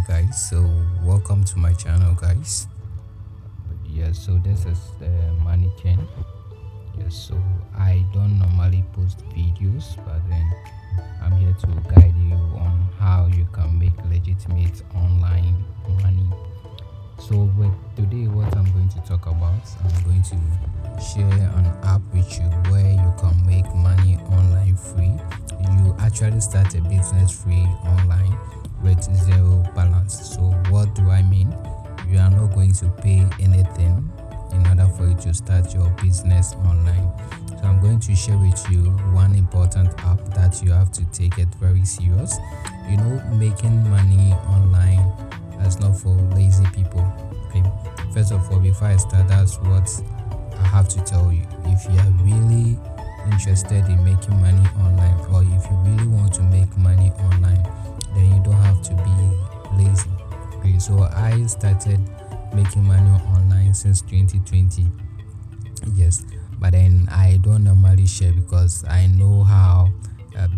guys, so welcome to my channel, guys. Yes, so this is the mannequin. Yes, so I don't normally post videos, but then I'm here to guide you on how you can make legitimate online money. So with today, what I'm going to talk about, I'm going to share an app with you where you can make money online free. You actually start a business free online with zero balance. So what do I mean? You are not going to pay anything in order for you to start your business online. So I'm going to share with you one important app that you have to take it very serious. You know, making money online is not for lazy people. Okay, first of all, before I start, that's what I have to tell you. If you are really interested in making money online, or if you really want to make money online, then you don't have to be lazy. Okay, so I started making money online since 2020. Yes, but then I don't normally share because I know how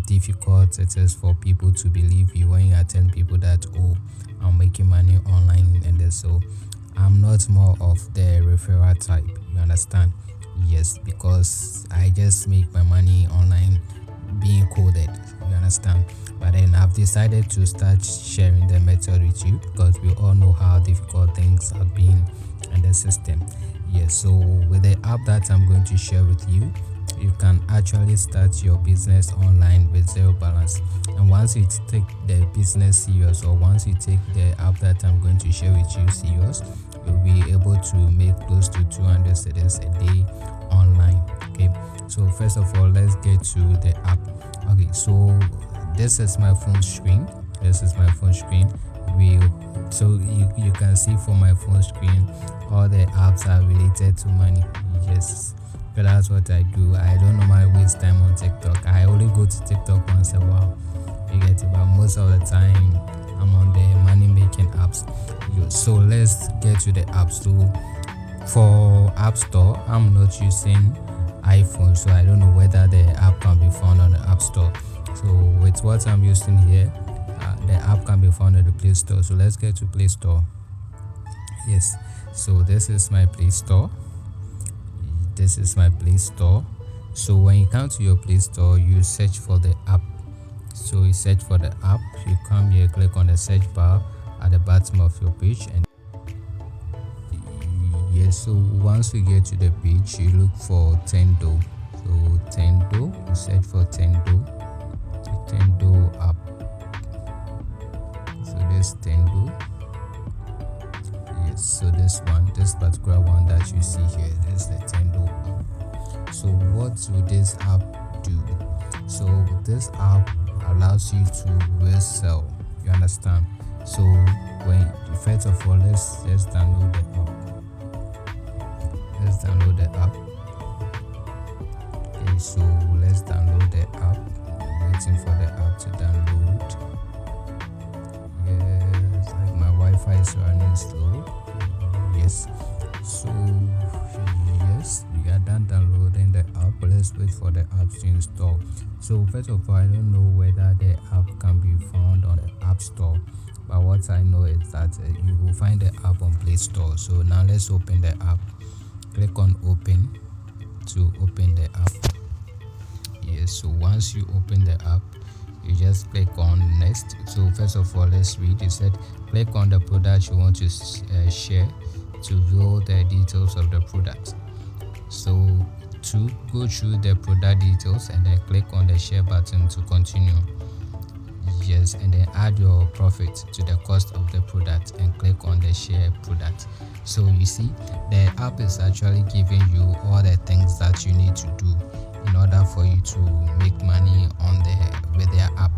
difficult it is for people to believe you when you are telling people that, oh, I'm making money online, and then so I'm not more of the referral type, you understand? Yes, because I just make my money online being coded, you understand? But then I've decided to start sharing the method with you because we all know how difficult things have been in the system. Yes, so with the app that I'm going to share with you, you can actually start your business online with zero balance. And once you take the business serious, or once you take the app that I'm going to share with you serious, you'll be able to make close to 200 cedis a day online. Okay, so first of all, let's get to the app. Okay, so this is my phone screen. So you can see from my phone screen all the apps are related to money. Yes, but that's what I do. I don't normally waste time on TikTok. I only go to TikTok once a while, you get it, but most of the time I'm on the money making apps. So let's get to the app. So for App Store, I'm not using iPhone, so I don't know whether the app can be found on the App Store. So with what I'm using here, the app can be found on the Play Store. So let's get to Play Store. Yes, so this is my Play Store. So when you come to your Play Store, you search for the app. So you search for the app, you come here, click on the search bar at the bottom of your page, and yes, so once you get to the page, you look for Tendo. So Tendo, you search for Tendo app. So this Tendo, yes, so this particular one that you see here, this is the Tendo app. So what will this app do? So this app allows you to resell, you understand? So first of all, let's download the app. Okay, so let's download the app. I'm waiting for the app to download. Yes, like my Wi-Fi is running slow. Yes, so yes, we are done downloading the app. Let's wait for the app to install. So first of all, I don't know whether the app can be found on the App Store, but what I know is that you will find the app on Play Store. So now let's open the app. Click on open to open the app. Yes, so once you open the app, you just click on next. So first of all, let's read. It said click on the product you want to share to view the details of the product. So to go through the product details, and then click on the share button to continue. Yes, and then add your profit to the cost of the product and click on the share product. So you see, the app is actually giving you all the things that you need to do in order for you to make money with their app.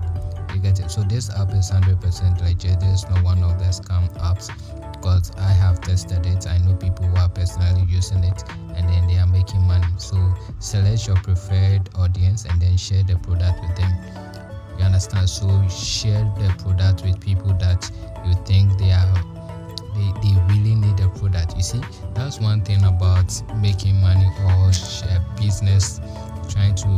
You get it? So this app is 100% legit. There's not one of the scam apps, because I have tested it. I know people who are personally using it, and then they are making money. So select your preferred audience and then share the product with them. You understand? So share the product with people that you think they really need the product. You see, that's one thing about making money or business, trying to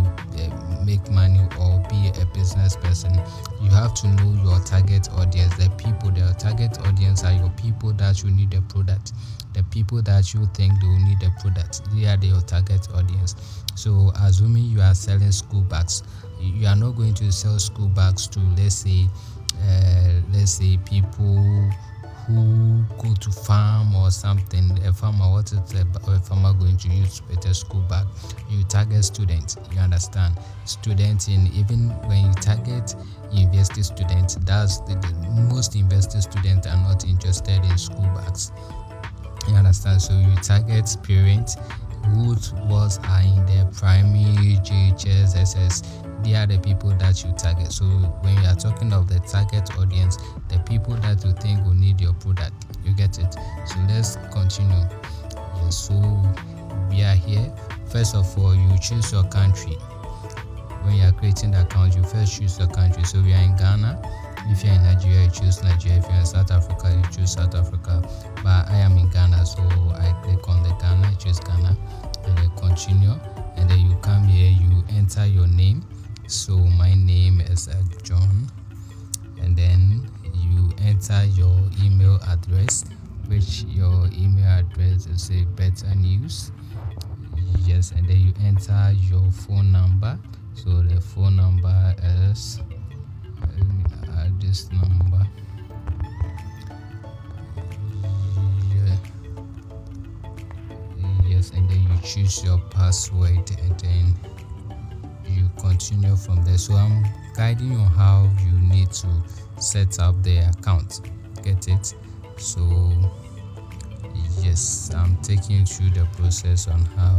make money or be a business person. You have to know your target audience, the people, the target audience are your people that you need the product. The people that you think they will need the product, they are your target audience. So assuming you are selling school bags, you are not going to sell school bags to let's say people who go to farm or something. A farmer, what is a farmer going to use with a school bag? You target students, you understand? Students, in even when you target university students, that's the most university students are not interested in school bags, you understand? So you target parents whose was are in their primary, GHS, SS. They are the people that you target. So when you are talking of the target audience, the people that you think will need your product, you get it? So let's continue. Yes, so we are here. First of all, you choose your country. When you are creating the account, you first choose your country. So we are in Ghana. If you're in Nigeria, you choose Nigeria. If you're in South Africa, you choose South Africa. But I am in Ghana, so I click on the Ghana, I choose Ghana, and then continue. And then you come here, you enter your name. So my name is John. And then you enter your email address, which your email address is a better news. Yes, and then you enter your phone number. So the phone number is this number. Yes, and then you choose your password and then you continue from there. So I'm guiding you on how you need to set up the account. Get it? So yes, I'm taking you through the process on how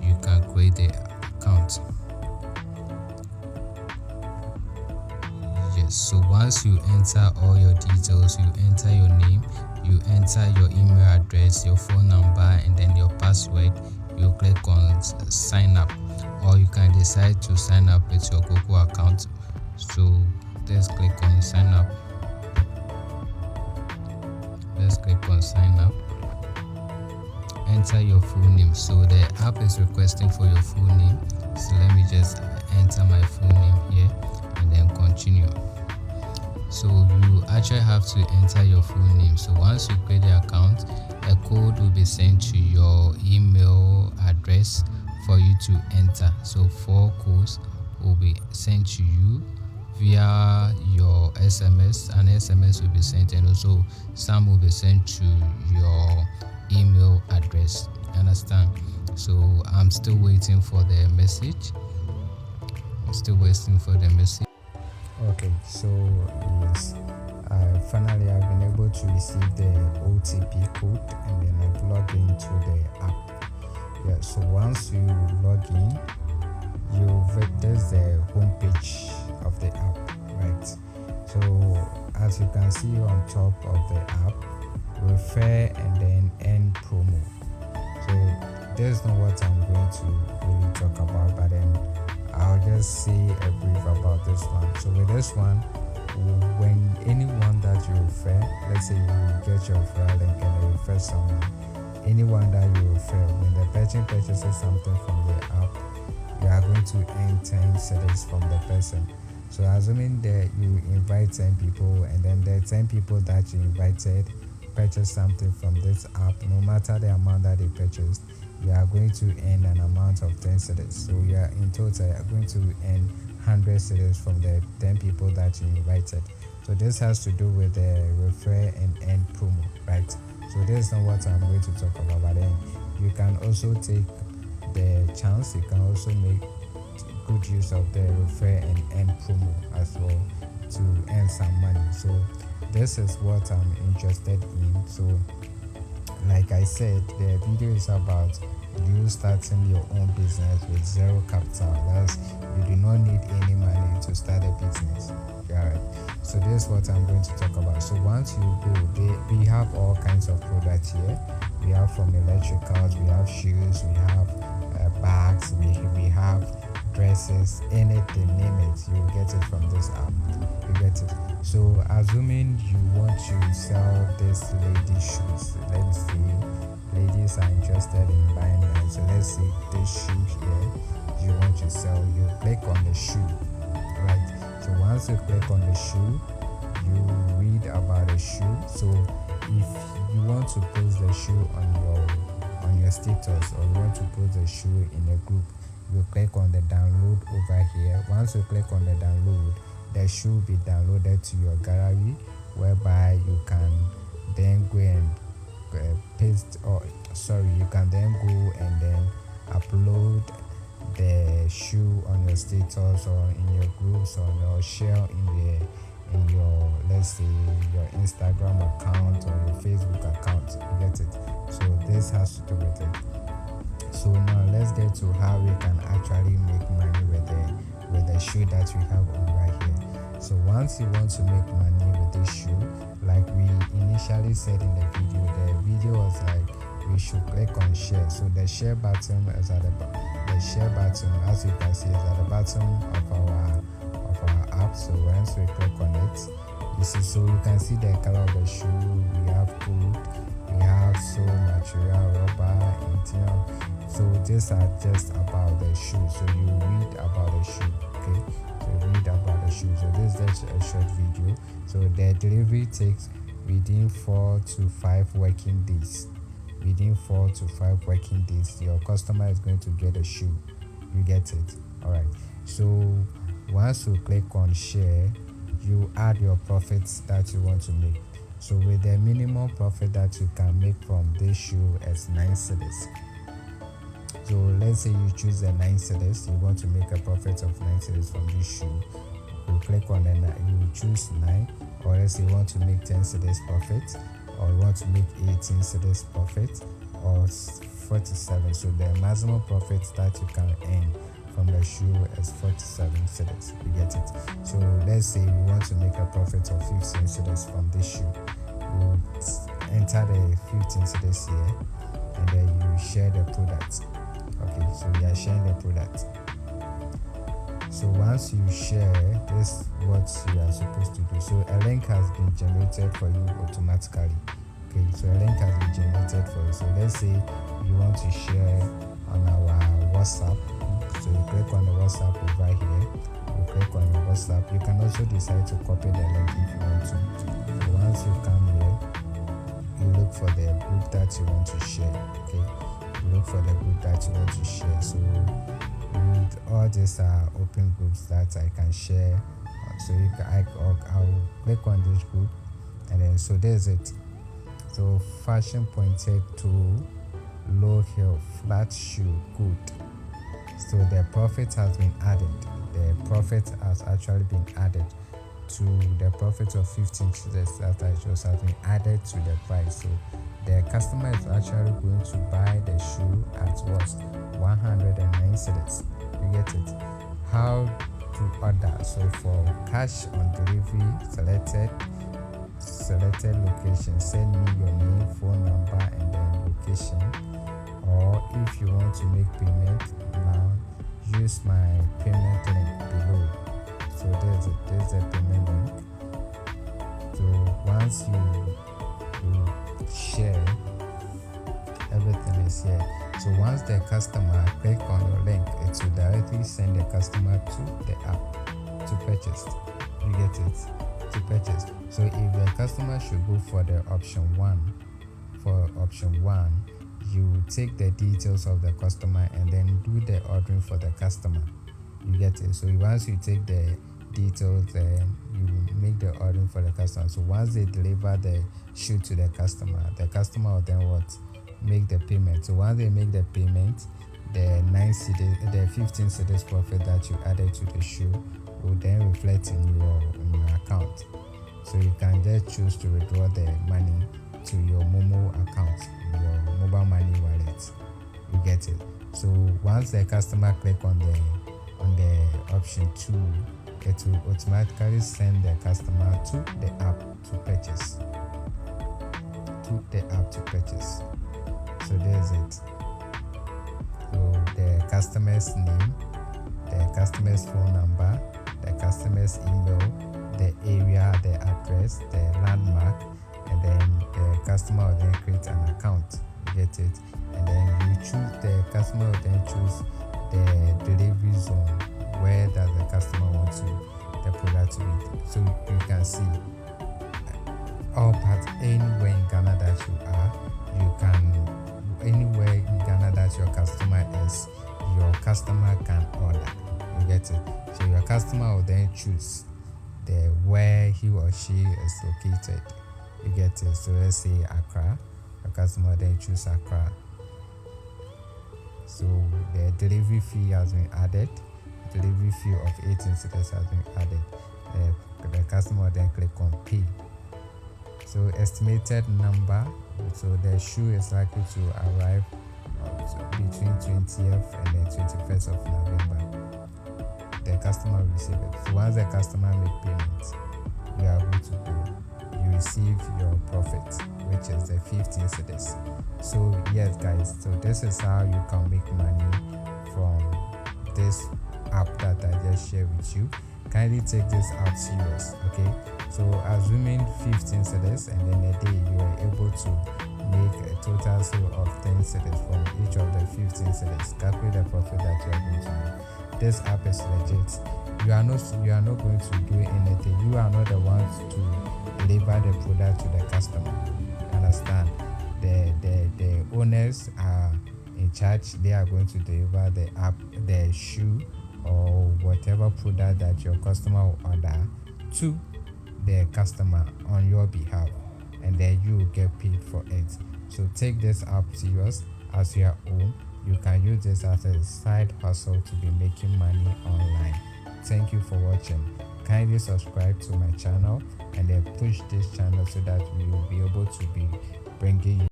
you can create the account. So once you enter all your details, you enter your name, you enter your email address, your phone number, and then your password, you click on sign up, or you can decide to sign up with your Google account. So let's click on sign up. Let's click on sign up. Enter your full name. So the app is requesting for your full name. So let me just enter my full name here and then continue. So you actually have to enter your full name. So once you create the account, a code will be sent to your email address for you to enter. So 4 codes will be sent to you via your SMS. An SMS will be sent, and also some will be sent to your email address. Understand? So I'm still waiting for the message. Okay, so yes, finally I've been able to receive the OTP code, and then I've logged into the app. Yeah, so once you log in, there's the homepage of the app, right? So as you can see on top of the app, refer and then end promo. So there's not what I'm going to really talk about, but then I'll just say a brief about this one. So with this one, when anyone that you refer, let's say you get your referral link and you refer someone, anyone that you refer, when the person purchases something from the app, you are going to earn 10 cedis from the person. So assuming that you invite 10 people, and then the 10 people that you invited purchase something from this app, no matter the amount that they purchased, you are going to earn an amount of 10 cedis. So you are in total going to earn 100 cedis from the 10 people that you invited. So this has to do with the refer and earn promo, right? So this is not what I'm going to talk about, but then you can also take the chance, you can also make good use of the refer and earn promo as well to earn some money. So this is what I'm interested in. So like I said, the video is about you starting your own business with zero capital. That's, you do not need any money to start a business. Alright, so this is what I'm going to talk about. So once you go, we have all kinds of products here. We have from electricals, we have shoes, we have bags, we have dresses, anything, name it, you get it from this app. You get it. So assuming you want to sell this lady shoes, let's see, ladies are interested in buying them. So let's see this shoe here you want to sell. You click on the shoe, right? So once you click on the shoe, you read about the shoe. So if you want to post the shoe on your status, or you want to post the shoe in a group, you click on the download over here. Once you click on the download, the shoe will be downloaded to your gallery, whereby you can then go and you can then go and then upload the shoe on your status or in your groups, or share in your, let's say, your Instagram account or your Facebook account. You get it? So this has to do with it. So now let's get to how we can actually make money with the shoe that we have on right here. So once you want to make money with this shoe, like we initially said in the video was like we should click on share. So the share button is at the share button, as you can see, is at the bottom of our app. So once we click on it, you see, so you can see the color of the shoe. We have code, we have sole material, rubber, interior. So these are just about the shoe. So you read about the shoe, okay? So read about the shoe. So this is just a short video. So the delivery takes within 4 to 5 working days. Within 4 to 5 working days, your customer is going to get a shoe. You get it? Alright. So once you click on share, you add your profits that you want to make. So with the minimum profit that you can make from this shoe is 9 cedis. So let's say you choose the 9 cedis, you want to make a profit of 9 cedis from this shoe. You click on the you choose 9, or else you want to make 10 cedis profit, or you want to make 18 cedis profit, or 47. So the maximum profit that you can earn from the shoe is 47 cedis. You get it? So let's say you want to make a profit of 15 cedis from this shoe. You enter the 15 cedis here, and then you share the product. Okay, so we are sharing the product. So once you share, this is what you are supposed to do. So a link has been generated for you automatically. Okay, so a link has been generated for you. So let's say you want to share on our WhatsApp. So you click on the WhatsApp over here. You click on your WhatsApp. You can also decide to copy the link if you want to. So once you come here, you look for the group that you want to share. Okay, you look for the group that you want to share. So all these are open groups that I can share. So I'll click on this group, and then so there's it. So fashion pointed to low heel flat shoe good. So the profit has been added. The profit has actually been added to the profit of 15 cedis that I just has been added to the price. So the customer is actually going to buy the shoe at what? 109 cedis. You get it? How to order? So for cash on delivery, selected location, send me your name, phone number, and then location. Or if you want to make payment now, use my payment link below. So there's a payment link. So once you share, everything is here. So once the customer click on your link, it will directly send the customer to the app to purchase. You get it? To purchase. So if the customer should go for the option 1, you take the details of the customer and then do the ordering for the customer. You get it? So once you take the details, then you make the ordering for the customer. So once they deliver the shoe to the customer will then what? Make the payment. So once they make the payment, the 15 cedis profit that you added to the shoe will then reflect in your account. So you can just choose to withdraw the money to your Momo account, your mobile money wallet. You get it? So once the customer click on the option 2, it will automatically send the customer to the app to purchase. So there's it. So the customer's name, the customer's phone number, the customer's email, the area, the address, the landmark, and then the customer will then create an account. You get it? And then you choose, the customer will then choose the delivery zone. Where does the customer want the product to be? So you can see or part anywhere in Ghana that you are, you can, anywhere in Ghana that your customer is, your customer can order. You get it? So your customer will then choose the where he or she is located. You get it? So let's say Accra, your customer then choose Accra. So the delivery fee has been added. Delivery fee of 18 cedis has been added. The customer then click on pay. So estimated number. So the shoe is likely to arrive between 20th and then 21st of November. The customer receive it. So once the customer make payment, you are good to go. You receive your profit, which is the 15 cedis. So yes guys, so this is how you can make money from this app that I just shared with you. Kindly take this app serious, okay? So assuming 15 cedis, and then a day you are able to make a total sale of 10 cedis from each of the 15 cedis. Calculate the profit that you are going to make. This app is legit. You are not going to do anything. You are not the ones to deliver the product to the customer. Understand? The owners are in charge. They are going to deliver the app, the shoe, or whatever product that your customer will order to the customer on your behalf, and then you will get paid for it. So take this app serious. As you are home, you can use this as a side hustle to be making money online. Thank you for watching. Kindly subscribe to my channel and then push this channel so that we will be able to be bringing you